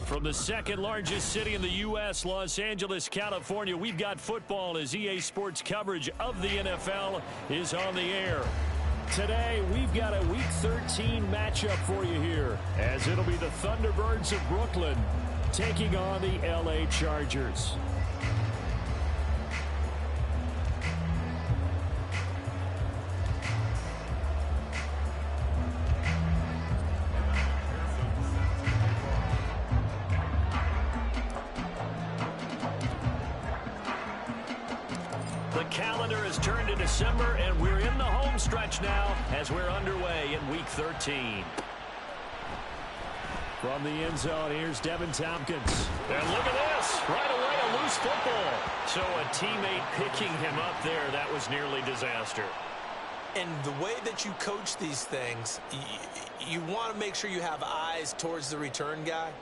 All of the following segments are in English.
From the second largest city in the U.S., Los Angeles, California, we've got football as EA Sports coverage of the NFL is on the air. Today, we've got a Week 13 matchup for you here, as it'll be the Thunderbirds of Brooklyn taking on the L.A. Chargers. Calendar has turned to December, and we're in the home stretch now as we're underway in Week 13. From the end zone, here's Devin Tompkins. And look at this. Right away, a loose football. So a teammate picking him up there, that was nearly disaster. And the way that you coach these things, you want to make sure you have eyes towards the return guy,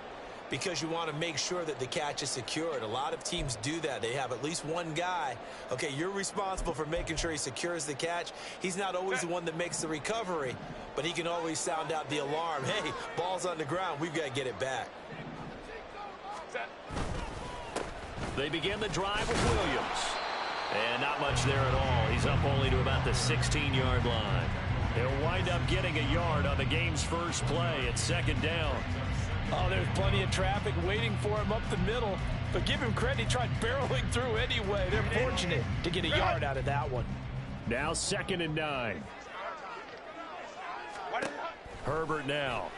because you want to make sure that the catch is secured. A lot of teams do that. They have at least one guy. Okay, you're responsible for making sure he secures the catch. He's not always the one that makes the recovery, but he can always sound out the alarm. Hey, ball's on the ground. We've got to get it back. They begin the drive with Williams. And not much there at all. He's up only to about the 16-yard line. He'll wind up getting a yard on the game's first play at second down. Oh, there's plenty of traffic waiting for him up the middle. But give him credit, he tried barreling through anyway. They're fortunate to get a yard out of that one. Now 2nd and 9. Herbert now.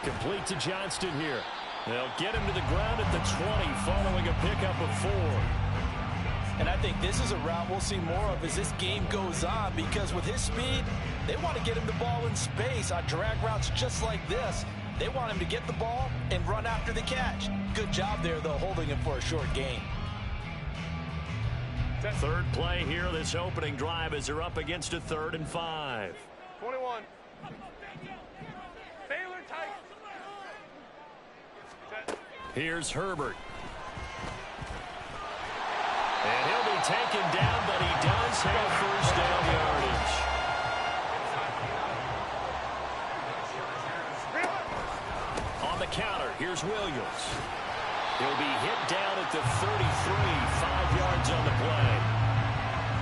Complete to Johnston here. They'll get him to the ground at the 20 following a pickup of 4. And I think this is a route we'll see more of as this game goes on, because with his speed, they want to get him the ball in space on drag routes just like this. They want him to get the ball and run after the catch. Good job there, though, holding him for a short gain. Third play here, this opening drive, as they're up against a 3rd and 5. 21. Here's Herbert. And he'll be taken down, but he does have first down yardage. On the counter, here's Williams. He'll be hit down at the 33, 5 yards on the play.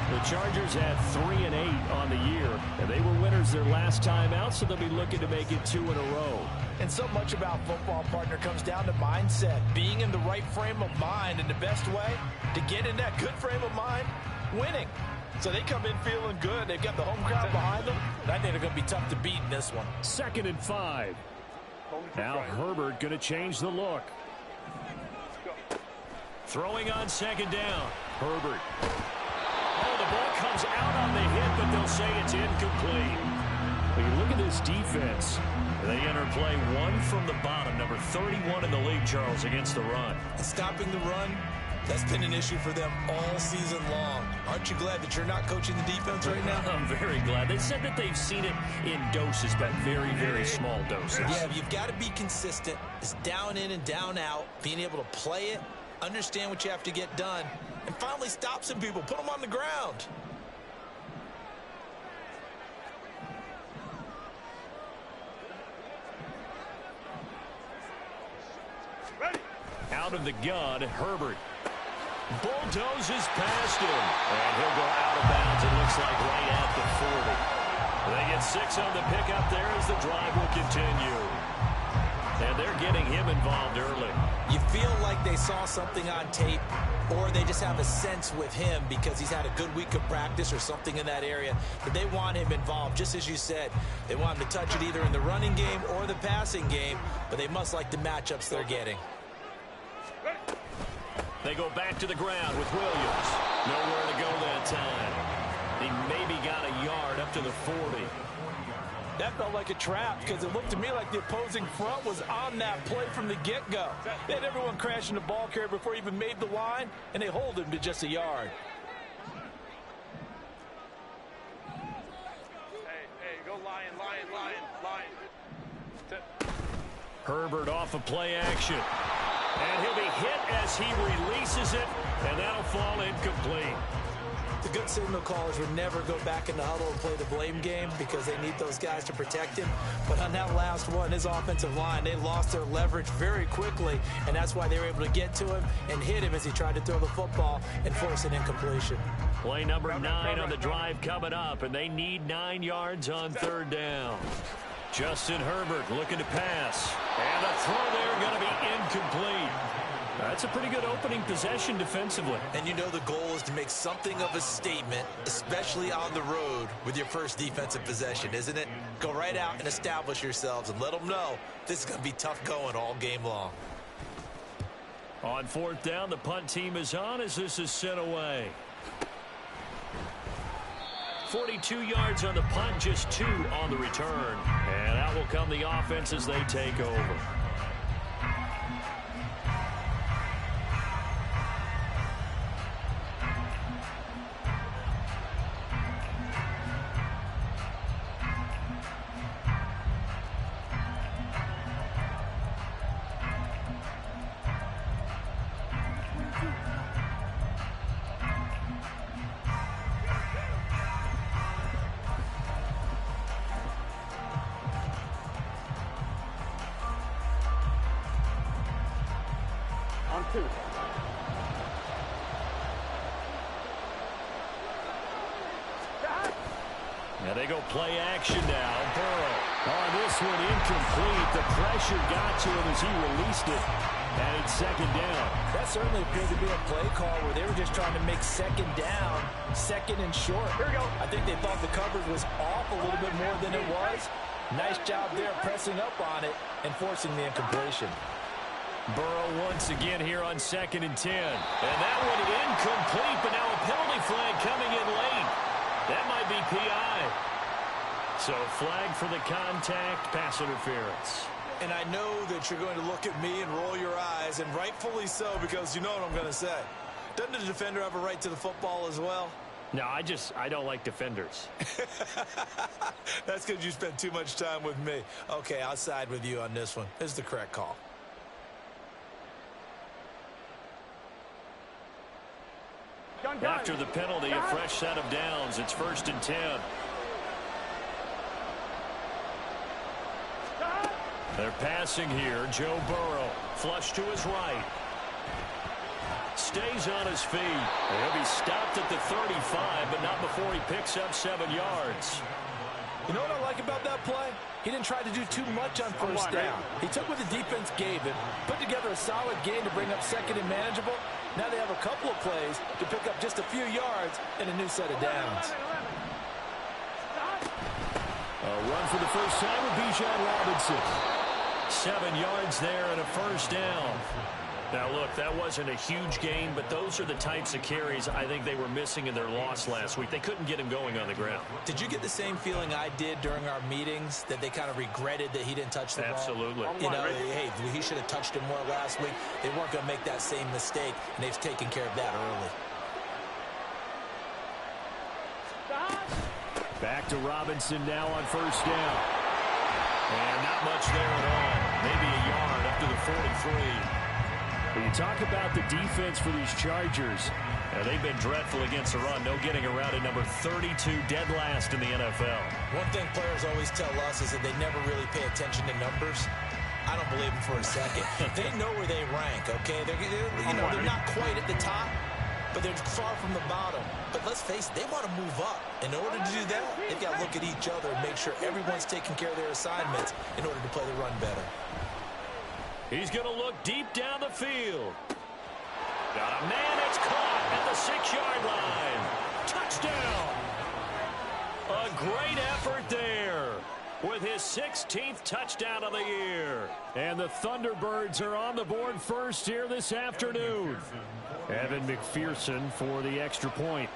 The Chargers had 3 and 8 on the year, and they were winners their last time out, so they'll be looking to make it 2 in a row. And so much about football, partner, comes down to mindset. Being in the right frame of mind, and the best way to get in that good frame of mind, winning. So they come in feeling good. They've got the home crowd behind them. I think they're going to be tough to beat in this one. 2nd and 5. Now Herbert going to change the look. Throwing on 2nd down. Herbert. Oh, the ball comes out on the hit, but they'll say it's incomplete. When you look at this defense, they enter play 1 from the bottom, number 31 in the league, Charles, against the run. And stopping the run, that's been an issue for them all season long. Aren't you glad that you're not coaching the defense right now? I'm very glad. They said that they've seen it in doses, but very, very small doses. Yeah, you've got to be consistent. It's down in and down out, being able to play it, understand what you have to get done, and finally stop some people, put them on the ground. Out of the gun, Herbert bulldozes past him, and he'll go out of bounds. It looks like right at the 40. They get 6 on the pickup there as the drive will continue. And they're getting him involved early. You feel like they saw something on tape, or they just have a sense with him because he's had a good week of practice or something in that area that they want him involved. Just as you said, they want him to touch it either in the running game or the passing game, but they must like the matchups they're getting. They go back to the ground with Williams. Nowhere to go that time. He maybe got a yard up to the 40. That felt like a trap because it looked to me like the opposing front was on that play from the get-go. They had everyone crashing the ball carrier before he even made the line, and they hold him to just a yard. Hey, go lion. Herbert off of play action. And he'll be hit as he releases it, and that'll fall incomplete. The good signal callers would never go back in the huddle and play the blame game because they need those guys to protect him. But on that last one, his offensive line, they lost their leverage very quickly, and that's why they were able to get to him and hit him as he tried to throw the football and force an incompletion. Play number 9 on the drive coming up, and they need 9 yards on 3rd down. Justin Herbert looking to pass. And the throw there going to be incomplete. That's a pretty good opening possession defensively. And you know the goal is to make something of a statement, especially on the road with your first defensive possession, isn't it? Go right out and establish yourselves and let them know this is going to be tough going all game long. On 4th down, the punt team is on as this is sent away. 42 yards on the punt, just 2 on the return. And out will come the offense as they take over. Now they go play action now. Burrow. On this one, incomplete. The pressure got to him as he released it. And it's 2nd down. That certainly appeared to be a play call where they were just trying to make 2nd down, 2nd and short. Here we go. I think they thought the coverage was off a little bit more than it was. Nice job there pressing up on it and forcing the incompletion. Burrow once again here on 2nd and 10. And that one incomplete, but now a penalty flag coming in late. That might be PI. So flag for the contact, pass interference. And I know that you're going to look at me and roll your eyes, and rightfully so, because you know what I'm going to say. Doesn't the defender have a right to the football as well? No, I don't like defenders. That's because you spent too much time with me. Okay, I'll side with you on this one. This is the correct call. After the penalty, a fresh set of downs. It's 1st and 10. They're passing here. Joe Burrow, flush to his right. Stays on his feet. He'll be stopped at the 35, but not before he picks up 7 yards. You know what I like about that play? He didn't try to do too much on 1st down. He took what the defense gave him, put together a solid game to bring up 2nd and manageable. Now they have a couple of plays to pick up just a few yards and a new set of downs. A run for the first time with Bijan Robinson. 7 yards there and a 1st down. Now, look, that wasn't a huge gain, but those are the types of carries I think they were missing in their loss last week. They couldn't get him going on the ground. Did you get the same feeling I did during our meetings, that they kind of regretted that he didn't touch the ball? Absolutely. You know, hey, he should have touched him more last week. They weren't going to make that same mistake, and they've taken care of that early. Back to Robinson now on 1st down. And not much there at all. Maybe a yard up to the 43. When you talk about the defense for these Chargers, they've been dreadful against the run. No getting around at number 32, dead last in the NFL. One thing players always tell us is that they never really pay attention to numbers. I don't believe them for a second. They know where they rank, okay? They're not quite at the top, but they're far from the bottom. But let's face it, they want to move up. In order to do that, they've got to look at each other and make sure everyone's taking care of their assignments in order to play the run better. He's going to look deep down the field. Got a man that's caught at the 6-yard line. Touchdown. A great effort there with his 16th touchdown of the year. And the Thunderbirds are on the board first here this afternoon. Evan McPherson for the extra point.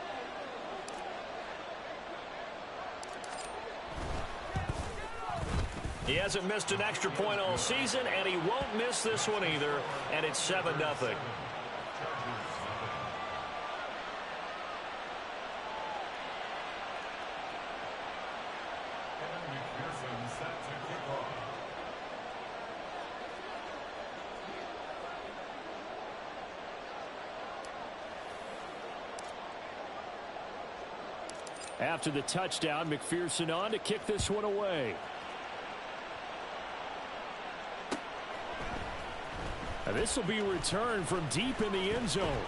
He hasn't missed an extra point all season, and he won't miss this one either, and it's 7-0. After the touchdown, McPherson on to kick this one away. And this will be returned from deep in the end zone.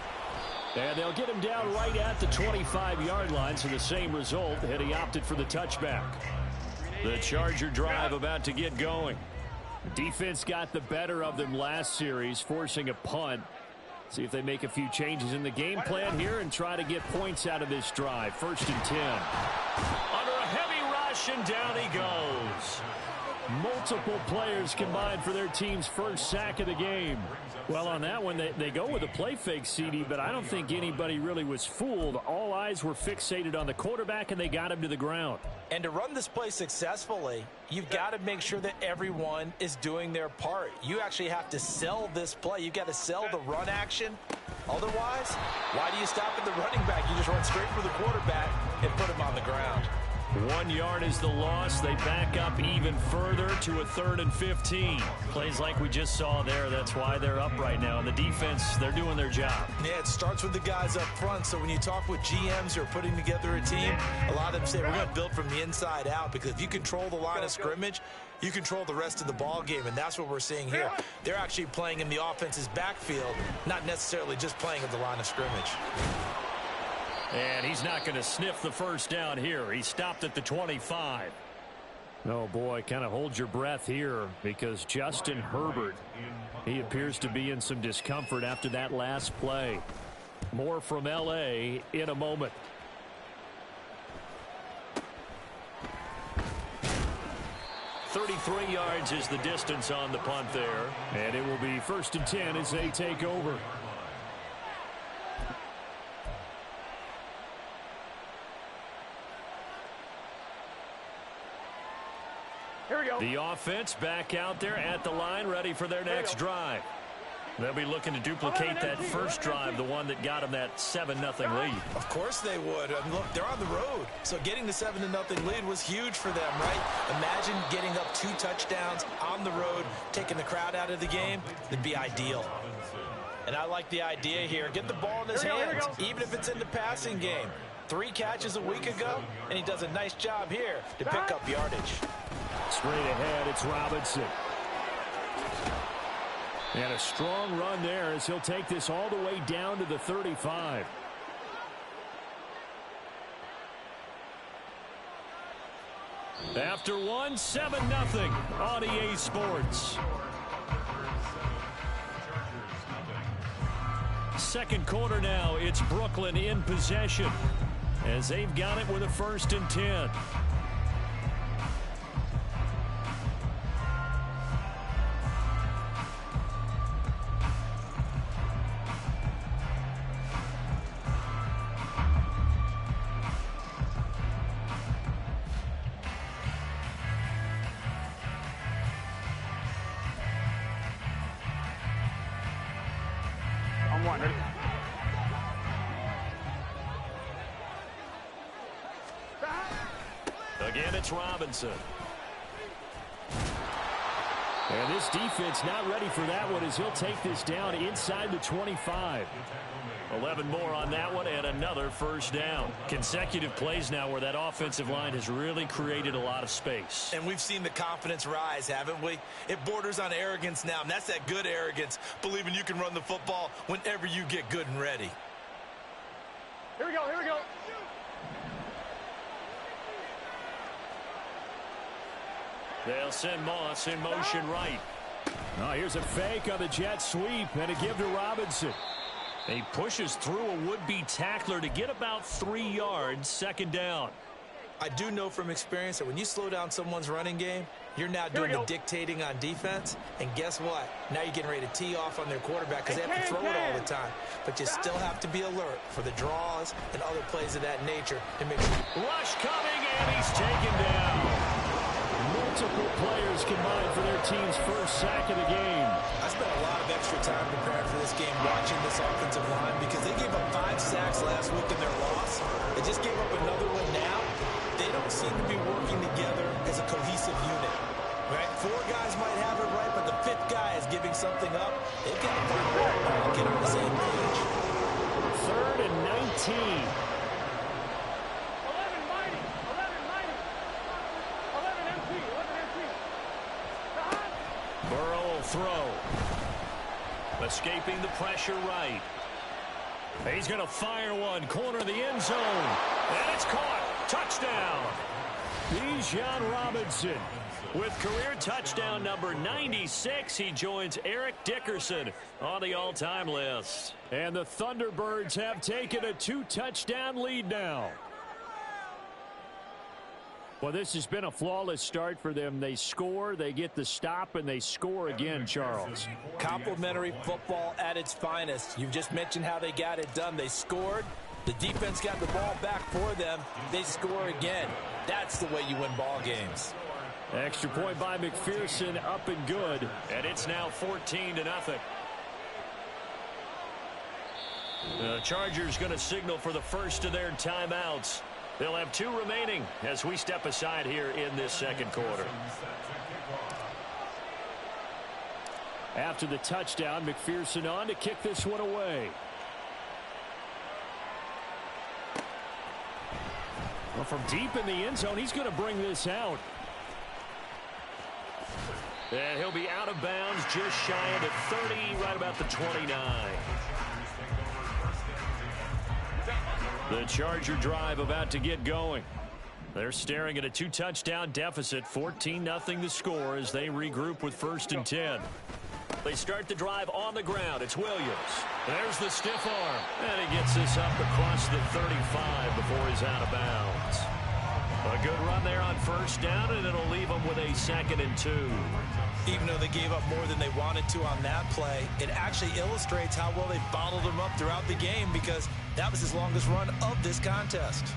And they'll get him down right at the 25-yard line, so the same result, and he opted for the touchback. The Charger drive about to get going. Defense got the better of them last series, forcing a punt. See if they make a few changes in the game plan here and try to get points out of this drive. 1st and 10. Under a heavy rush, and down he goes. Multiple players combined for their team's first sack of the game. Well, on that one, they go with a play fake, CD, but I don't think anybody really was fooled. All eyes were fixated on the quarterback, and they got him to the ground. And to run this play successfully, you've got to make sure that everyone is doing their part. You actually have to sell this play. You've got to sell the run action. Otherwise, why do you stop at the running back? You just run straight for the quarterback and put him on the ground. 1 yard is the loss. They back up even further to a 3rd and 15. Plays like we just saw there. That's why they're up right now. And the defense, they're doing their job. Yeah, it starts with the guys up front. So when you talk with GMs who are putting together a team, a lot of them say we're going to build from the inside out, because if you control the line of scrimmage, you control the rest of the ball game, and that's what we're seeing here. They're actually playing in the offense's backfield, not necessarily just playing at the line of scrimmage. And he's not going to sniff the first down here. He stopped at the 25. Oh, boy, kind of hold your breath here, because Justin Herbert, he appears to be in some discomfort after that last play. More from L.A. in a moment. "33 yards is the distance on the punt there. And it will be 1st and 10 as they take over. Here we go. The offense back out there at the line, ready for their next drive. They'll be looking to duplicate that first drive, the one that got them that 7-0 lead. Of course they would. I mean, look, they're on the road. So getting the 7-0 lead was huge for them, right? Imagine getting up 2 touchdowns on the road, taking the crowd out of the game. It'd be ideal. And I like the idea here. Get the ball in his hands, even if it's in the passing game. 3 catches a week ago, and he does a nice job here to pick up yardage. Straight ahead, it's Robinson. And a strong run there as he'll take this all the way down to the 35. After one, 7-0 on EA Sports. Second quarter now, it's Brooklyn in possession as they've got it with a 1st and 10. Again, it's Robinson. And this defense not ready for that one as he'll take this down inside the 25. 11 more on that one and another first down. Consecutive plays now where that offensive line has really created a lot of space. And we've seen the confidence rise, haven't we? It borders on arrogance now, and that's that good arrogance, believing you can run the football whenever you get good and ready. Here we go, here we go. They'll send Moss in motion right. Oh, here's a fake on the jet sweep and a give to Robinson. He pushes through a would-be tackler to get about 3 yards, 2nd down. I do know from experience that when you slow down someone's running game, you're now doing the dictating on defense. And guess what? Now you're getting ready to tee off on their quarterback because they have to throw it all the time. But you still have to be alert for the draws and other plays of that nature to make sure. Rush coming, and he's taken down. Multiple players combined for their team's first sack of the game. I spent a lot of extra time preparing for this game watching this offensive line because they gave up 5 sacks last week in their loss. They just gave up another one now. They don't seem to be working together as a cohesive unit. Right? 4 guys might have it right, but the 5th guy is giving something up. They've got to find a way to get on the same page. 3rd and 19. throw. Escaping the pressure right. He's going to fire one. Corner of the end zone. And it's caught. Touchdown. Bijan Robinson with career touchdown number 96. He joins Eric Dickerson on the all-time list. And the Thunderbirds have taken a 2-touchdown lead now. Well, this has been a flawless start for them. They score, they get the stop, and they score again, Charles. Complimentary football at its finest. You've just mentioned how they got it done. They scored. The defense got the ball back for them. They score again. That's the way you win ball games. Extra point by McPherson, up and good. And it's now 14-0. The Chargers going to signal for the first of their timeouts. They'll have 2 remaining as we step aside here in this second quarter. After the touchdown, McPherson on to kick this one away. Well, from deep in the end zone, he's going to bring this out. And he'll be out of bounds just shy of the 30, right about the 29. The Charger drive about to get going. They're staring at a 2-touchdown deficit, 14-0 the score as they regroup with 1st and 10. They start the drive on the ground. It's Williams. There's the stiff arm. And he gets this up across the 35 before he's out of bounds. A good run there on 1st down, and it'll leave them with a 2nd and 2. Even though they gave up more than they wanted to on that play, it actually illustrates how well they bottled them up throughout the game because that was his longest run of this contest.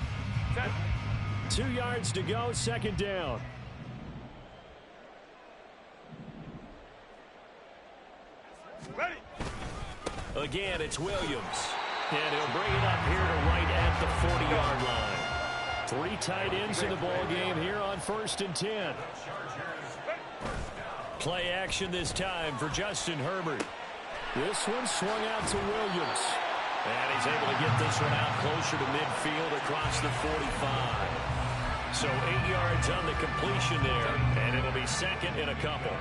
2 yards to go, 2nd down. Ready. Again, it's Williams. And he'll bring it up here to right at the 40-yard line. 3 tight ends in the ball game here on 1st and 10. Play action this time for Justin Herbert. This one swung out to Williams. And he's able to get this one out closer to midfield across the 45. So 8 yards on the completion there, and it'll be 2nd and a couple.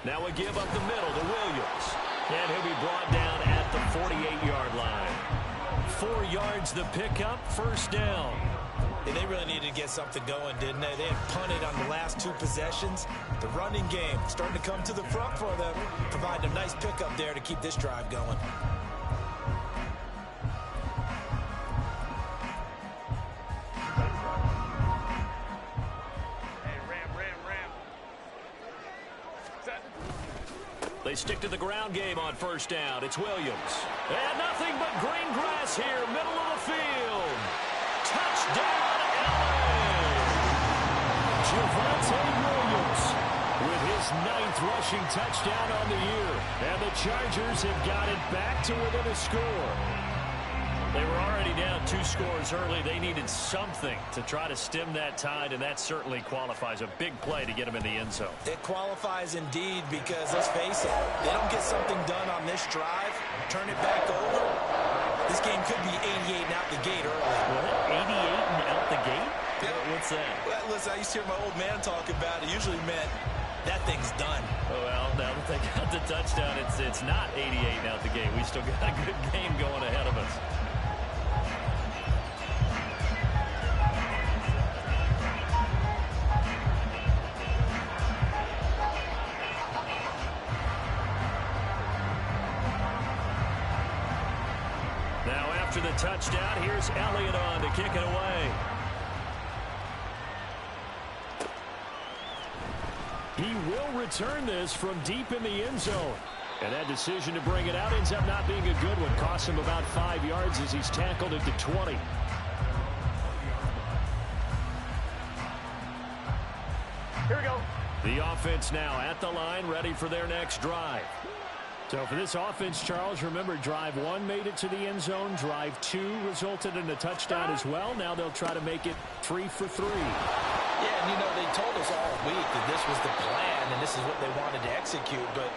Now a give up the middle to Williams. And he'll be brought down at the 48-yard line. 4 yards the pickup, 1st down. And they really needed to get something going, didn't they? They had punted on the last 2 possessions. The running game starting to come to the front for them, providing a nice pickup there to keep this drive going. They stick to the ground game on 1st down. It's Williams. And nothing but green grass here, middle of the field. Touchdown, LA! Javonte Williams with his 9th rushing touchdown on the year. And the Chargers have got it back to within a score. They were already down 2 scores early. They needed something to try to stem that tide, and that certainly qualifies. A big play to get them in the end zone. It qualifies indeed because, let's face it, they don't get something done on this drive, turn it back over, this game could be 88 and out the gate early. What? 88 and out the gate? Yeah. What's that? Well, listen, I used to hear my old man talk about it. Usually meant that thing's done. Oh, well, now that they got the touchdown, it's not 88 and out the gate. We still got a good game going ahead of us. After the touchdown, here's Elliott on to kick it away. He will return this from deep in the end zone. And that decision to bring it out ends up not being a good one. Costs him about 5 yards as he's tackled at the 20. Here we go. The offense now at the line, ready for their next drive. So for this offense, Charles, remember, drive 1 made it to the end zone. Drive 2 resulted in a touchdown as well. Now they'll try to make it 3 for 3. Yeah, and you know, they told us all week that this was the plan and this is what they wanted to execute. But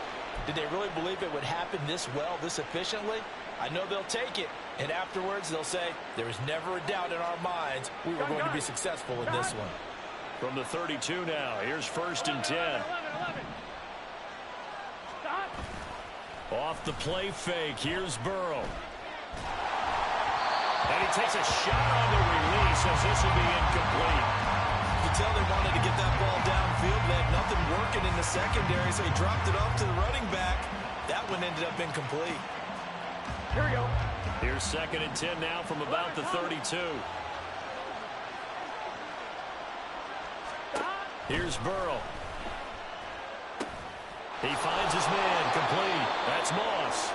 did they really believe it would happen this well, this efficiently? I know they'll take it. And afterwards, they'll say, there was never a doubt in our minds we were going to be successful in this one. From the 32 now, here's 1st and 10. Off the play fake, here's Burrow. And he takes a shot on the release as this will be incomplete. You can tell they wanted to get that ball downfield. They had nothing working in the secondary, so he dropped it off to the running back. That one ended up incomplete. Here we go. Here's 2nd and 10 now from about the 32. Here's Burrow. He finds his man, complete. That's Moss.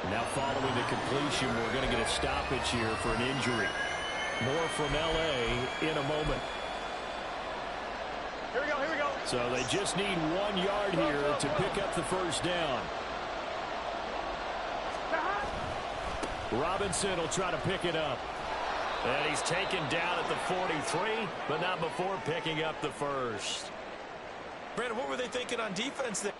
Now following the completion, we're going to get a stoppage here for an injury. More from L.A. in a moment. Here we go, here we go. So they just need 1 yard here to pick up the first down. Robinson will try to pick it up. And he's taken down at the 43, but not before picking up the first. Brandon, what were they thinking on defense there?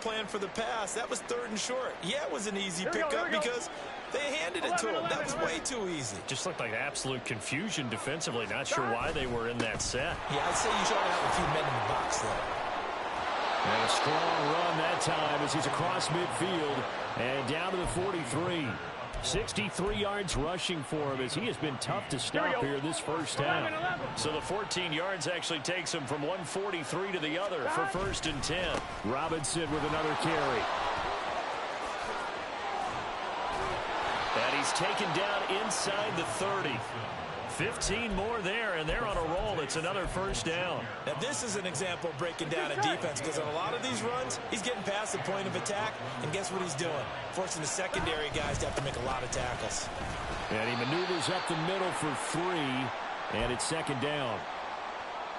Playing for the pass. That was 3rd and short. Yeah, it was an easy pickup because they handed it to him. That was way too easy. Just looked like absolute confusion defensively. Not sure why they were in that set. Yeah, I'd say you should have a few men in the box there. And a strong run that time as he's across midfield and down to the 43. 63 yards rushing for him as he has been tough to stop here this first half. So the 14 yards actually takes him from 143 to the other for 1st and 10. Robinson with another carry. And he's taken down inside the 30. 15 more there, and they're on a roll. It's another first down. Now, this is an example of breaking down a defense because on a lot of these runs, he's getting past the point of attack, and guess what he's doing? Forcing the secondary guys to have to make a lot of tackles. And he maneuvers up the middle for 3, and it's 2nd down.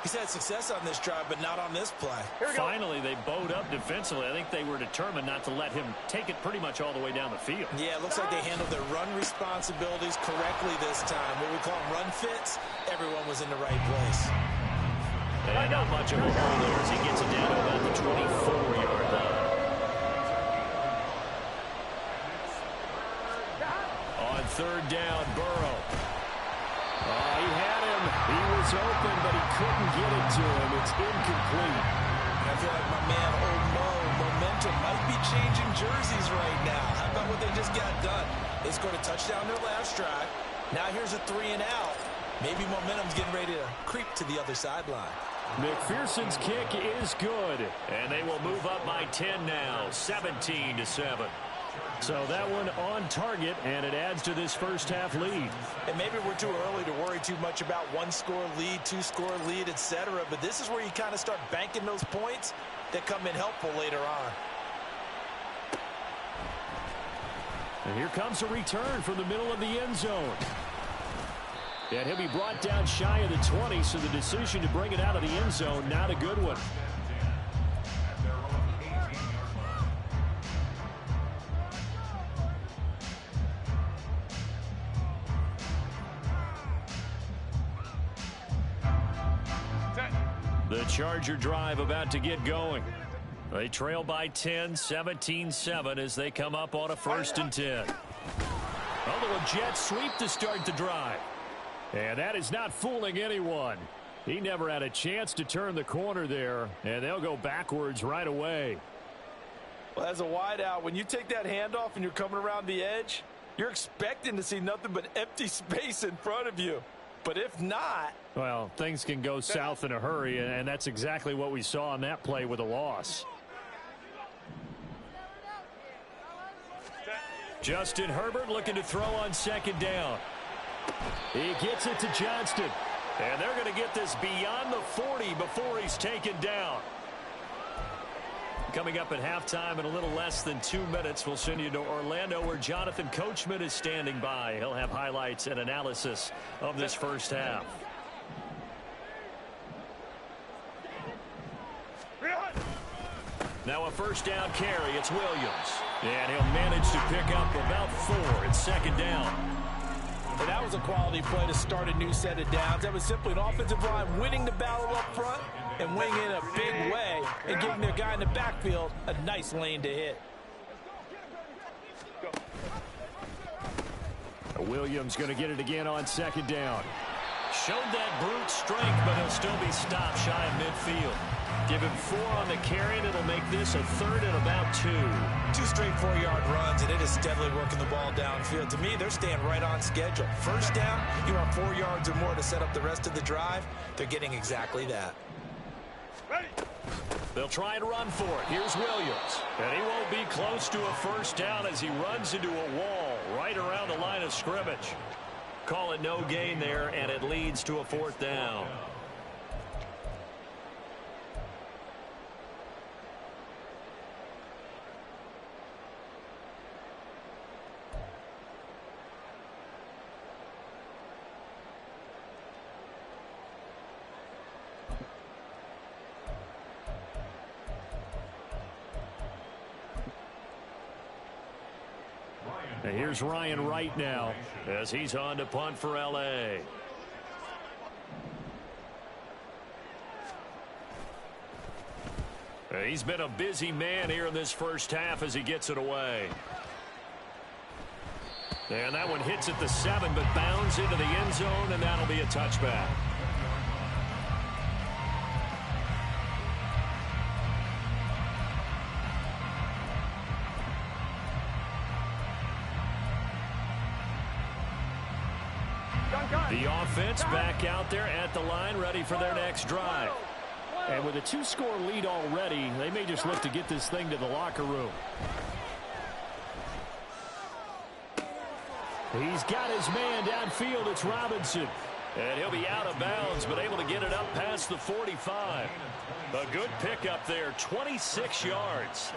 He's had success on this drive, but not on this play. Finally, they bowed up defensively. I think they were determined not to let him take it pretty much all the way down the field. Yeah, it looks like they handled their run responsibilities correctly this time. What we call run fits, everyone was in the right place. And not much of a hole there as he gets it down to about the 24-yard line. On 3rd down, Burrow. He had him. He was open, but he couldn't get it to him. It's incomplete. I feel like my man, momentum might be changing jerseys right now. How about what they just got done? They scored a touchdown their last drive. Now here's a 3 and out. Maybe momentum's getting ready to creep to the other sideline. McPherson's kick is good, and they will move up by 10 now, 17-7. So that one on target, and it adds to this first half lead. And maybe we're too early to worry too much about 1-score lead, 2-score lead, etc. But this is where you kind of start banking those points that come in helpful later on. And here comes a return from the middle of the end zone. And he'll be brought down shy of the 20, so the decision to bring it out of the end zone, not a good one. The Charger drive about to get going. They trail by 10, 17-7 as they come up on a 1st and 10. Although a jet sweep to start the drive. And that is not fooling anyone. He never had a chance to turn the corner there, and they'll go backwards right away. Well, as a wideout, when you take that handoff and you're coming around the edge, you're expecting to see nothing but empty space in front of you. But if not... Well, things can go south in a hurry, and that's exactly what we saw on that play with a loss. Justin Herbert looking to throw on 2nd down. He gets it to Johnston. And they're going to get this beyond the 40 before he's taken down. Coming up at halftime in a little less than 2 minutes, we'll send you to Orlando where Jonathan Coachman is standing by. He'll have highlights and analysis of this first half. Now a first down carry. It's Williams. And he'll manage to pick up about 4. It's second down. And that was a quality play to start a new set of downs. That was simply an offensive line winning the battle up front and winning in a big way and giving their guy in the backfield a nice lane to hit. Williams going to get it again on second down. Showed that brute strength, but he'll still be stopped shy of midfield. Give him 4 on the carry, and it'll make this a third and about 2. 2 straight 4-yard runs, and it is steadily working the ball downfield. To me, they're staying right on schedule. First down, you want 4 yards or more to set up the rest of the drive. They're getting exactly that. Ready. They'll try and run for it. Here's Williams. And he won't be close to a first down as he runs into a wall right around the line of scrimmage. Call it no gain there, and it leads to a 4th down. And here's Ryan Wright now as he's on to punt for L.A. He's been a busy man here in this first half as he gets it away. And that one hits at the 7, but bounds into the end zone, and that'll be a touchback. The offense back out there at the line, ready for their next drive. And with a 2-score lead already, they may just look to get this thing to the locker room. He's got his man downfield. It's Robinson. And he'll be out of bounds, but able to get it up past the 45. A good pickup there, 26 yards.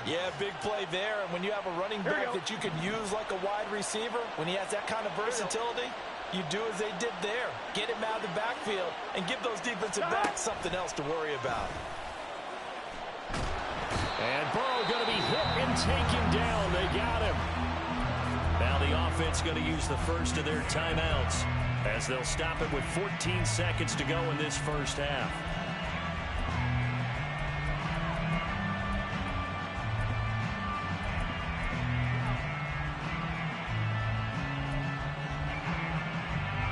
Yeah, big play there. And when you have a running back that you can use like a wide receiver, when he has that kind of versatility, you do as they did there. Get him out of the backfield and give those defensive backs something else to worry about. And Burrow going to be hit and taken down. They got him. Now the offense going to use the first of their timeouts as they'll stop it with 14 seconds to go in this first half.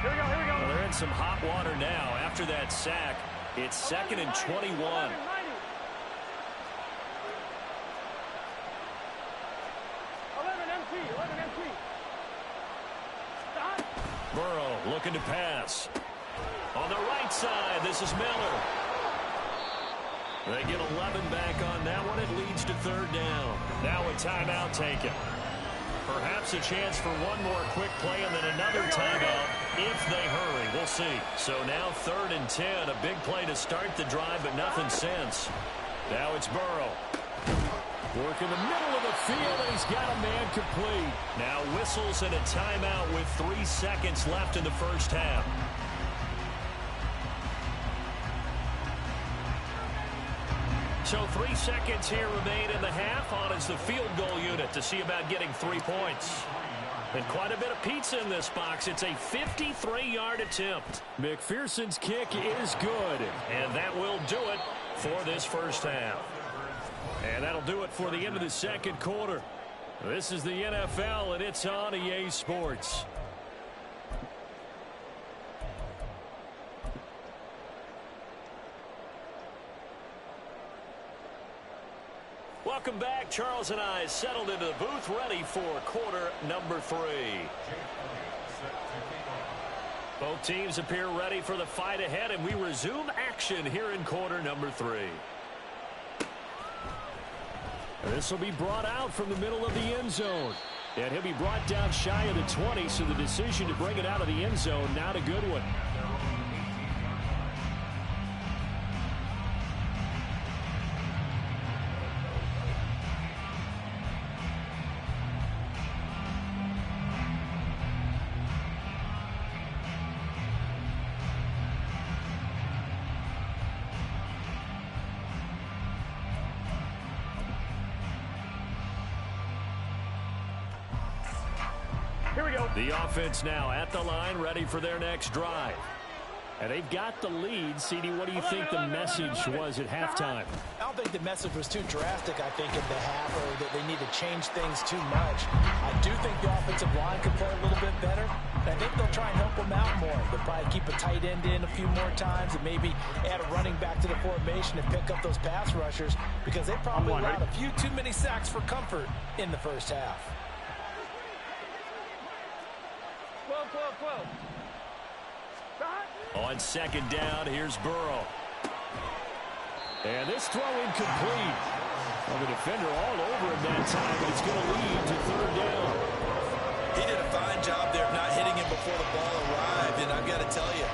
Well, they're in some hot water now. After that sack, it's 2nd and 21. Burrow looking to pass. On the right side, this is Miller. They get 11 back on that one. It leads to 3rd down. Now a timeout taken. Perhaps a chance for one more quick play and then another timeout if they hurry. We'll see. So now 3rd and 10. A big play to start the drive, but nothing since. Now it's Burrow. Work in the middle of the field, and he's got a man complete. Now whistles and a timeout with 3 seconds left in the first half. So 3 seconds here remain in the half. On is the field goal unit to see about getting 3 points. And quite a bit of pizza in this box. It's a 53-yard attempt. McPherson's kick is good, and that will do it for this first half. And that'll do it for the end of the second quarter. This is the NFL, and it's on EA Sports. Welcome back. Charles and I settled into the booth, ready for quarter number 3. Both teams appear ready for the fight ahead, and we resume action here in quarter number 3. This will be brought out from the middle of the end zone. And he'll be brought down shy of the 20, so the decision to bring it out of the end zone, not a good one. The offense now at the line, ready for their next drive. And they've got the lead. CD, what do you think the message was at halftime? I don't think the message was too drastic, I think, in the half, or that they need to change things too much. I do think the offensive line could play a little bit better. I think they'll try and help them out more. They'll probably keep a tight end in a few more times and maybe add a running back to the formation and pick up those pass rushers, because they probably allowed a few too many sacks for comfort in the first half. 12. On second down, here's Burrow. And this throw incomplete. Well, the defender all over him that time, but it's going to lead to third down. He did a fine job there of not hitting him before the ball arrived, and I've got to tell you,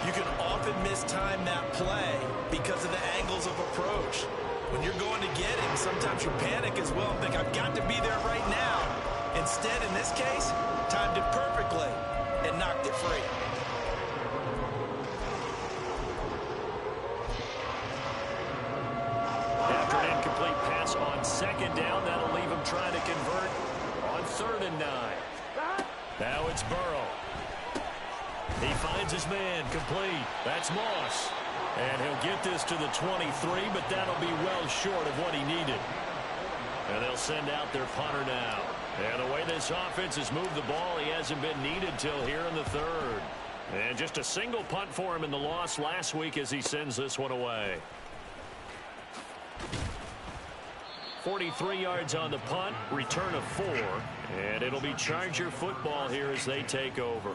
you can often mistime that play because of the angles of approach. When you're going to get him, sometimes you panic as well and think, I've got to be there right now. Instead, in this case, timed it perfectly and knocked it free. After an incomplete pass on second down, that'll leave him trying to convert on 3rd and 9. Now it's Burrow. He finds his man complete. That's Moss. And he'll get this to the 23, but that'll be well short of what he needed. And they'll send out their punter now. And the way this offense has moved the ball, he hasn't been needed till here in the 3rd. And just a single punt for him in the loss last week as he sends this one away. 43 yards on the punt, return of 4, and it'll be Charger football here as they take over.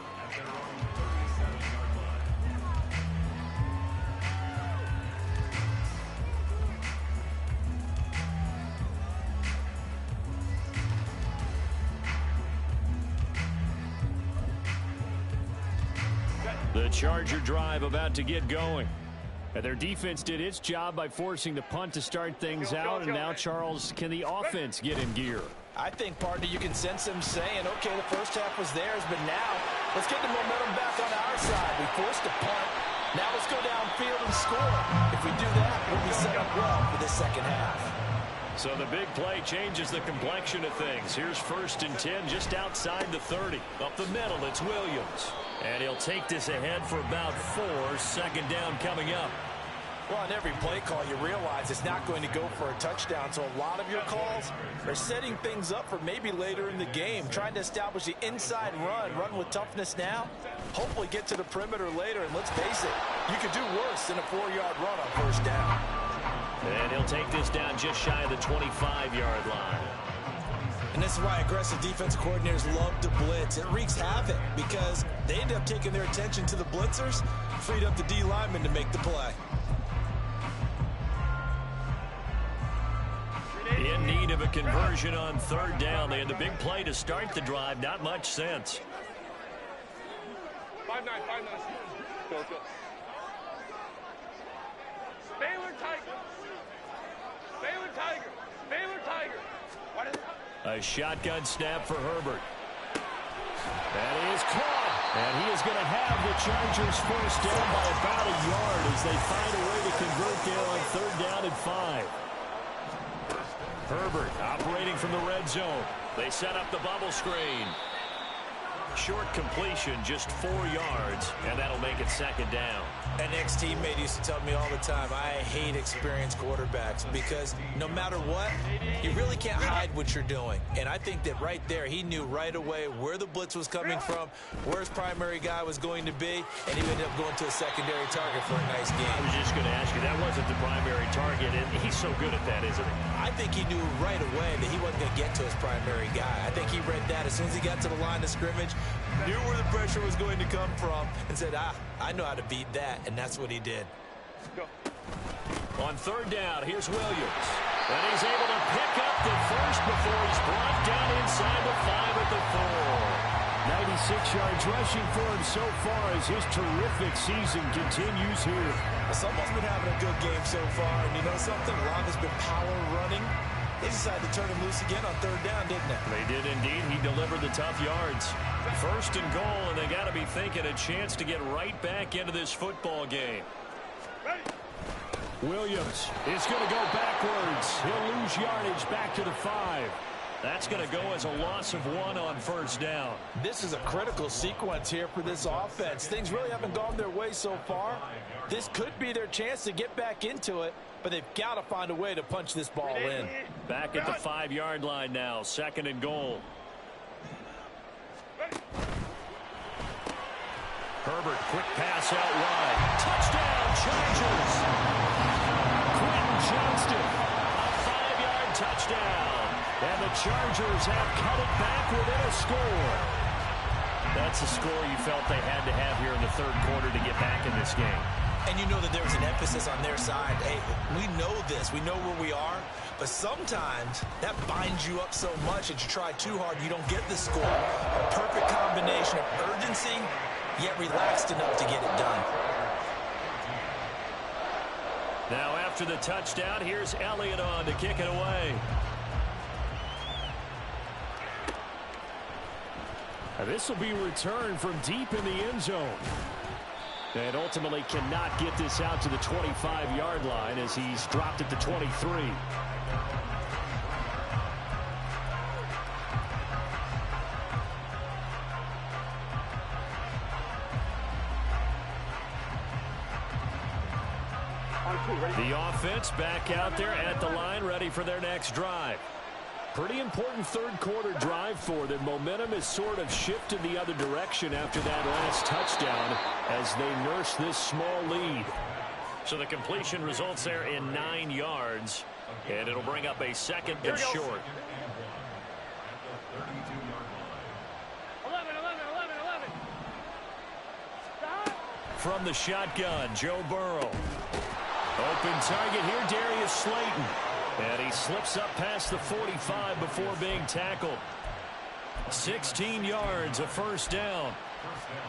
The Charger drive about to get going. And their defense did its job by forcing the punt to start things out. And now, Charles, can the offense get in gear? I think, partner, you can sense them saying, okay, the first half was theirs, but now let's get the momentum back on our side. We forced a punt. Now let's go downfield and score. If we do that, we'll be set up well for the second half. So the big play changes the complexion of things. Here's 1st and 10 just outside the 30. Up the middle, it's Williams. And he'll take this ahead for about 4. Second down coming up. Well, on every play call, you realize it's not going to go for a touchdown. So a lot of your calls are setting things up for maybe later in the game, trying to establish the inside run with toughness now, hopefully get to the perimeter later. And let's face it, you could do worse than a 4-yard run on first down. And he'll take this down just shy of the 25-yard line. And this is why aggressive defense coordinators love to blitz. It wreaks havoc because they end up taking their attention to the blitzers, freed up the D lineman to make the play. In need of a conversion on 3rd down. They had the big play to start the drive. Not much sense. 5-9. Go. Baylor Tiger. What is it? A shotgun snap for Herbert. That is caught. And he is going to have the Chargers forced down by about a yard as they find a way to convert there on 3rd down and 5. Herbert operating from the red zone. They set up the bubble screen. Short completion, just 4 yards, and that'll make it 2nd down. An ex-teammate used to tell me all the time, I hate experienced quarterbacks because no matter what, you really can't hide what you're doing. And I think that right there, he knew right away where the blitz was coming from, where his primary guy was going to be, and he ended up going to a secondary target for a nice game. I was just going to ask you, that wasn't the primary target, and he's so good at that, isn't he? I think he knew right away that he wasn't going to get to his primary guy. I think he read that as soon as he got to the line of scrimmage, knew where the pressure was going to come from, and said, I know how to beat that, and that's what he did. Go. On 3rd down, here's Williams. And he's able to pick up the first before he's brought down inside the 5 at the 4. 96 yards rushing for him so far as his terrific season continues here. Someone's been having a good game so far, and you know something? A lot has been power running. They decided to turn him loose again on 3rd down, didn't they? They did indeed. He delivered the tough yards. 1st and goal, and they got to be thinking a chance to get right back into this football game. Williams is going to go backwards. He'll lose yardage back to the 5. That's going to go as a loss of 1 on first down. This is a critical sequence here for this offense. Things really haven't gone their way so far. This could be their chance to get back into it, but they've got to find a way to punch this ball in. Back at the 5-yard line now, 2nd and goal. Herbert, quick pass out wide. Touchdown, Chargers. Quentin Johnston, a 5-yard touchdown. And the Chargers have cut it back within a score. That's a score you felt they had to have here in the 3rd quarter to get back in this game. And you know that there was an emphasis on their side. Hey, we know this. We know where we are. But sometimes that binds you up so much that you try too hard, you don't get the score. A perfect combination of urgency, yet relaxed enough to get it done. Now after the touchdown, here's Elliott on to kick it away. This will be returned from deep in the end zone. And ultimately cannot get this out to the 25-yard line as he's dropped at the 23. The offense back out there at the line, ready for their next drive. Pretty important 3rd quarter drive for them. Momentum has sort of shifted the other direction after that last touchdown as they nurse this small lead. So the completion results there in 9 yards, and it'll bring up a 2nd and short. 11. From the shotgun, Joe Burrow. Open target here, Darius Slayton. And he slips up past the 45 before being tackled. 16 yards, a first down.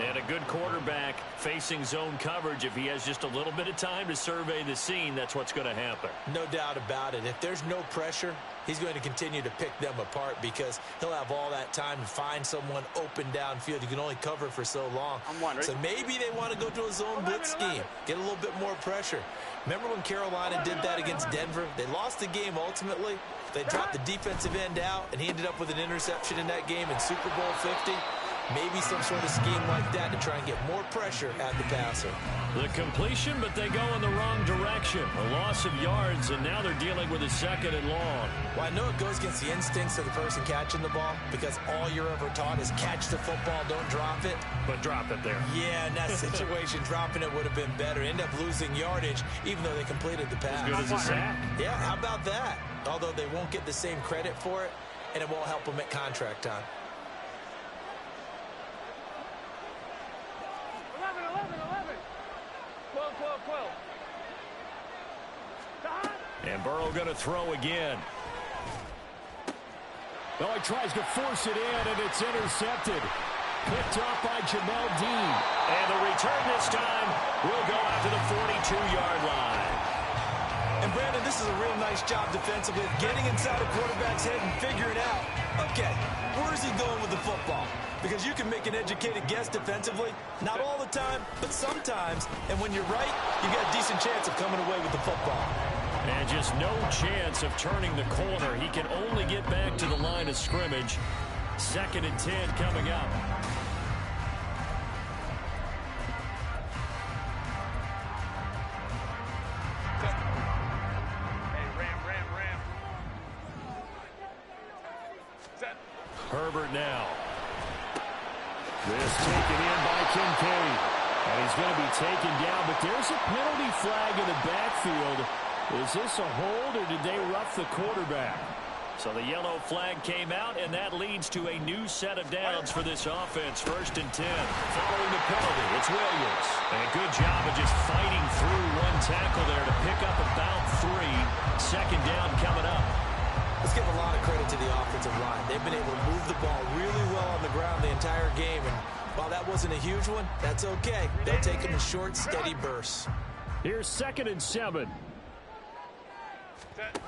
And a good quarterback facing zone coverage. If he has just a little bit of time to survey the scene, that's what's going to happen. No doubt about it. If there's no pressure, he's going to continue to pick them apart because he'll have all that time to find someone open downfield. You can only cover for so long. So maybe they want to go to a zone blitz scheme, get a little bit more pressure. Remember when Carolina did that against Denver? They lost the game ultimately. They dropped the defensive end out, and he ended up with an interception in that game in Super Bowl 50. Maybe some sort of scheme like that to try and get more pressure at the passer. The completion, but they go in the wrong direction. A loss of yards, and now they're dealing with a 2nd and long. Well, I know it goes against the instincts of the person catching the ball because all you're ever taught is catch the football, don't drop it. But drop it there. Yeah, in that situation, dropping it would have been better. End up losing yardage, even though they completed the pass. As good as a sack. Yeah, how about that? Although they won't get the same credit for it, and it won't help them at contract time. 12. And Burrow going to throw again. Oh, he tries to force it in, and it's intercepted. Picked off by Jamel Dean. And the return this time will go out to the 42-yard line. And, Brandon, this is a real nice job defensively of getting inside a quarterback's head and figuring out, okay, where is he going with the football? Because you can make an educated guess defensively. Not all the time, but sometimes. And when you're right, you've got a decent chance of coming away with the football. And just no chance of turning the corner. He can only get back to the line of scrimmage. 2nd and 10 coming up. Ram. Set. Herbert now. This taken in by Kincaid. And he's going to be taken down, but there's a penalty flag in the backfield. Is this a hold, or did they rough the quarterback? So the yellow flag came out, and that leads to a new set of downs for this offense. 1st and 10. Following the penalty, it's Williams. And a good job of just fighting through one tackle there to pick up about 3. 2nd down coming up. Let's give a lot of credit to the offensive line. They've been able to move the ball really well on the ground the entire game. And while that wasn't a huge one, that's okay. They'll take them in short, steady bursts. Here's 2nd and 7. Set.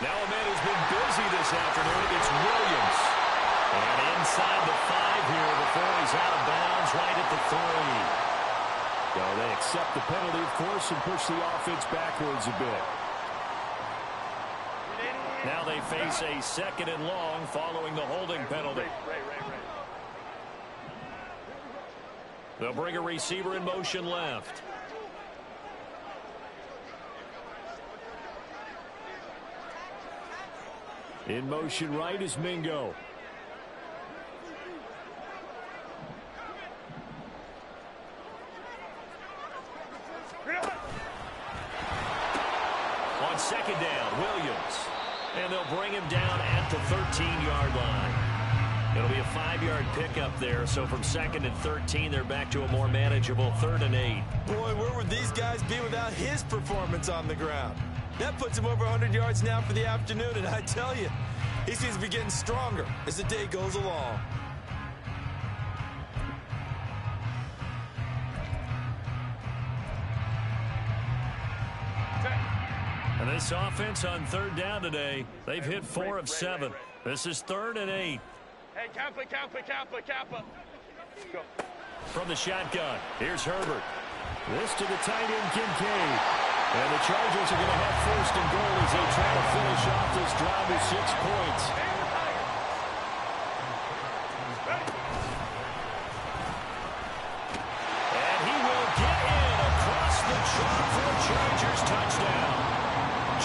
Now a man who's been busy this afternoon. It's Williams. And inside the 5 here before he's out of bounds right at the 3. So they accept the penalty, of course, and push the offense backwards a bit. Now they face a 2nd and long following the holding penalty. They'll bring a receiver in motion left. In motion right is Mingo. On 2nd down, Williams. And they'll bring him down at the 13-yard line. It'll be a 5-yard pickup there. So from 2nd and 13, they're back to a more manageable 3rd and 8. Boy, where would these guys be without his performance on the ground? That puts him over 100 yards now for the afternoon, and I tell you, he seems to be getting stronger as the day goes along. And this offense on 3rd down today, they've hit 4 of 7. This is 3rd and 8. Hey, Kappa. Go. From the shotgun, here's Herbert. This to the tight end, Kincaid. And the Chargers are going to have 1st and goal as they try to finish off this drive with 6 points. And he will get in across the chalk for a Chargers touchdown.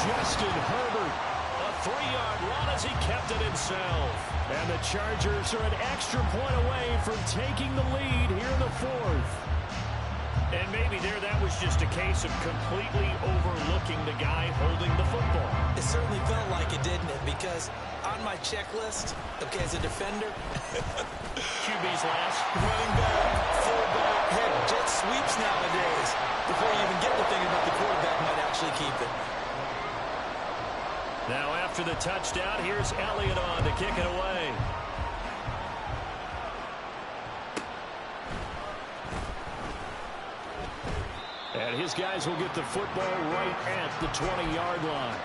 Justin Herbert, a 3-yard run as he kept it himself. And the Chargers are an extra point away from taking the lead here in the 4th. And maybe there that was just a case of completely overlooking the guy holding the football. It certainly felt like it, didn't it? Because on my checklist, okay, as a defender, QB's last. running back, fullback, heck, jet sweeps nowadays. Before you even get to thinking about the quarterback might actually keep it. Now after the touchdown, here's Elliott on to kick it away. And his guys will get the football right at the 20-yard line.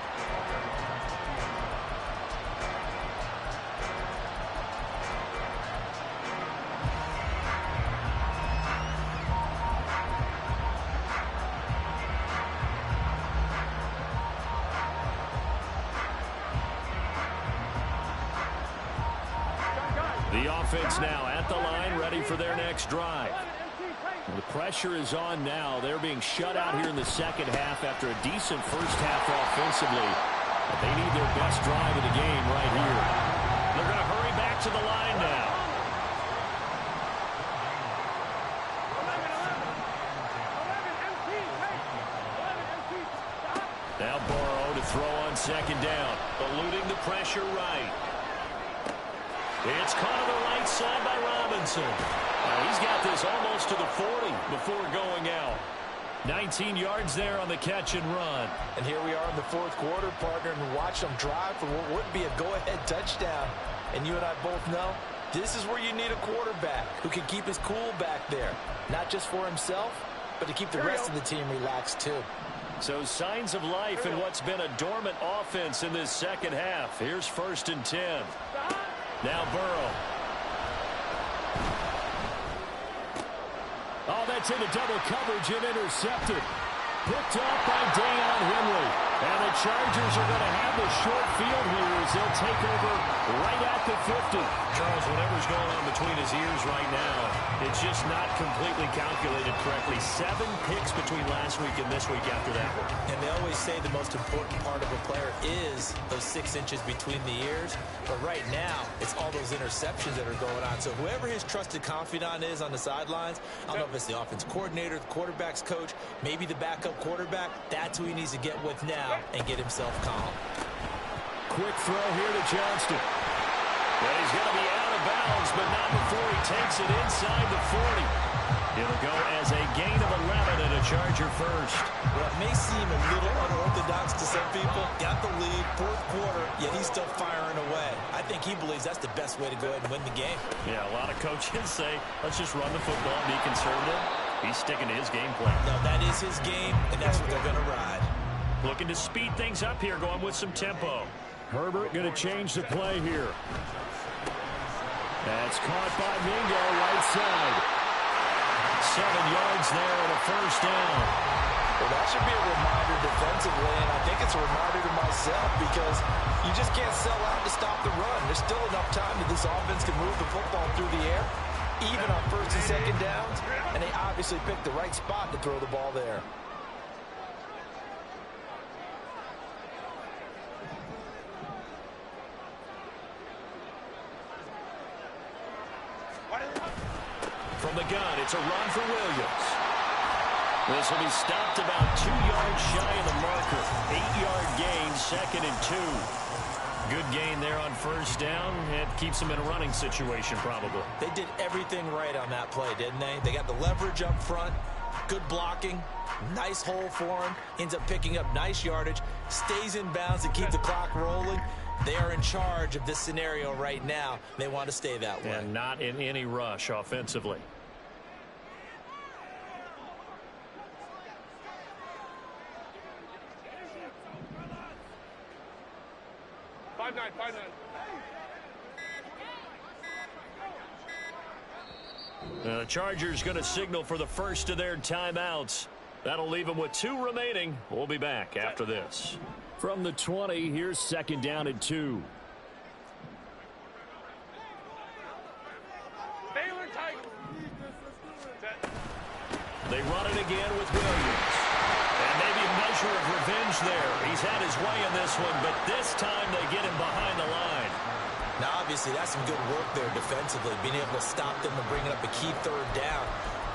The offense now at the line, ready for their next drive. The pressure is on now. They're being shut out here in the 2nd half after a decent first half offensively. But they need their best drive of the game right here. They're going to hurry back to the line now. Now Burrow to throw on 2nd down, eluding the pressure right. It's caught on the right side by Robinson. He's got this almost to the 40 before going out. 19 yards there on the catch and run. And here we are in the 4th quarter, partner, and watch them drive for what would be a go-ahead touchdown. And you and I both know this is where you need a quarterback who can keep his cool back there. Not just for himself, but to keep the rest of the team relaxed too. So signs of life in what's been a dormant offense in this 2nd half. Here's 1st and 10. Now Burrow. Oh, that's into double coverage and intercepted. Picked up by Deion Henry. And the Chargers are going to have the short field here as they'll take over right at the 50. Charles, whatever's going on between his ears right now, it's just not completely calculated correctly. 7 picks between last week and this week after that one. And they always say the most important part of a player is those 6 inches between the ears. But right now, it's all those interceptions that are going on. So whoever his trusted confidant is on the sidelines, I don't know if it's the offense coordinator, the quarterback's coach, maybe the backup quarterback, that's who he needs to get with now and get himself calm. Quick throw here to Johnston. And he's going to be out of bounds, but not before he takes it inside the 40. It'll go as a gain of 11 and a Charger first. Well, it may seem a little unorthodox to some people. Got the lead, 4th quarter, yet he's still firing away. I think he believes that's the best way to go ahead and win the game. Yeah, a lot of coaches say, let's just run the football and be conservative. He's sticking to his game plan. No, that is his game, and that's what they're going to ride. Looking to speed things up here, going with some tempo. Herbert going to change the play here. That's caught by Mingo, right side. 7 yards there and a 1st down. Well, that should be a reminder defensively, and I think it's a reminder to myself because you just can't sell out to stop the run. There's still enough time that this offense can move the football through the air, even on first and second downs, and they obviously picked the right spot to throw the ball there. From the gun, it's a run for Williams. This will be stopped about 2 yards shy of the marker. 8-yard gain, 2nd and 2. Good gain there on first down. It keeps them in a running situation, probably. They did everything right on that play, didn't they? They got the leverage up front, good blocking, nice hole for him, ends up picking up nice yardage, stays in bounds to keep the clock rolling. They are in charge of this scenario right now. They want to stay that way. And not in any rush offensively. The Chargers going to signal for the first of their timeouts. That'll leave them with 2 remaining. We'll be back after this. From the 20, here's 2nd down and 2. They run it again with Williams. And maybe a measure of revenge there. He's had his way in this one, but this time they get him behind the line. Now, obviously, that's some good work there defensively, being able to stop them and bringing up a key 3rd down.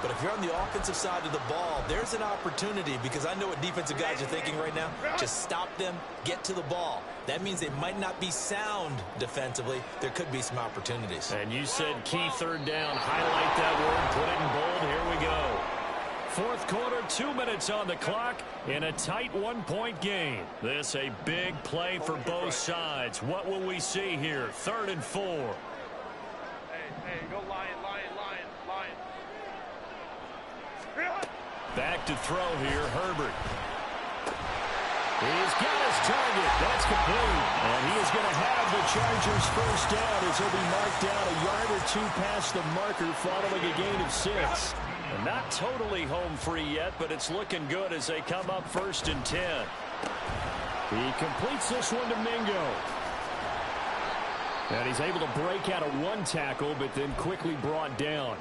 But if you're on the offensive side of the ball, there's an opportunity, because I know what defensive guys are thinking right now. Just stop them, get to the ball. That means they might not be sound defensively. There could be some opportunities. And you said key 3rd down. Highlight that word, put it in bold. Here we go. 4th quarter, 2 minutes on the clock in a tight 1-point game. This a big play for both sides. What will we see here? 3rd and 4. Hey, go Lion. Back to throw here, Herbert. He's got his target. That's complete. And he is going to have the Chargers first down as he'll be marked down a yard or 2 past the marker following a gain of 6. And not totally home free yet, but it's looking good as they come up 1st and 10. He completes this one to Mingo. And he's able to break out of 1 tackle, but then quickly brought down.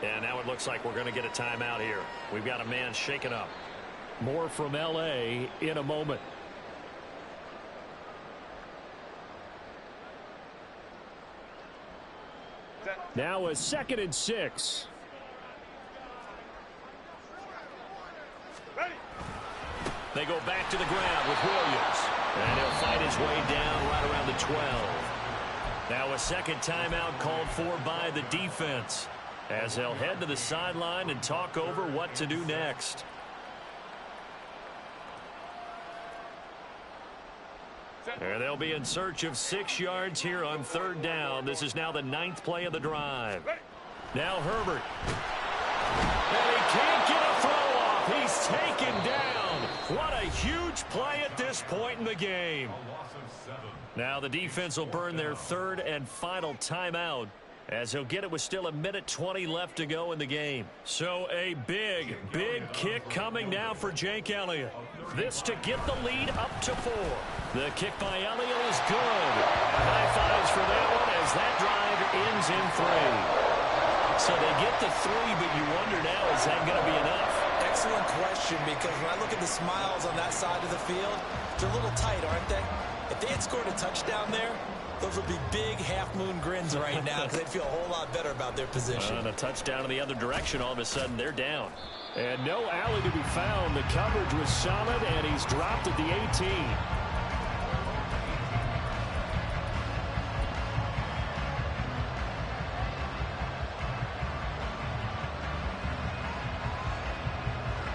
And now it looks like we're going to get a timeout here. We've got a man shaken up. More from L.A. in a moment. Now a 2nd and 6. They go back to the ground with Williams. And he'll fight his way down right around the 12. Now a 2nd timeout called for by the defense, as they'll head to the sideline and talk over what to do next. And they'll be in search of 6 yards here on 3rd down. This is now the 9th play of the drive. Now Herbert. And he can't get a throw off. He's taken down. What a huge play at this point in the game. Now the defense will burn their 3rd and final timeout, as he'll get it with still 1:20 left to go in the game. So a big kick coming now for Jake Elliott. This to get the lead up to 4. The kick by Elliott is good. High fives for that one as that drive ends in 3. So they get the 3, but you wonder now, is that going to be enough? Excellent question, because when I look at the smiles on that side of the field, they're a little tight, aren't they? If they had scored a touchdown there, those would be big half-moon grins right now, because they'd feel a whole lot better about their position. And a touchdown in the other direction, all of a sudden they're down. And no alley to be found. The coverage was solid, and he's dropped at the 18.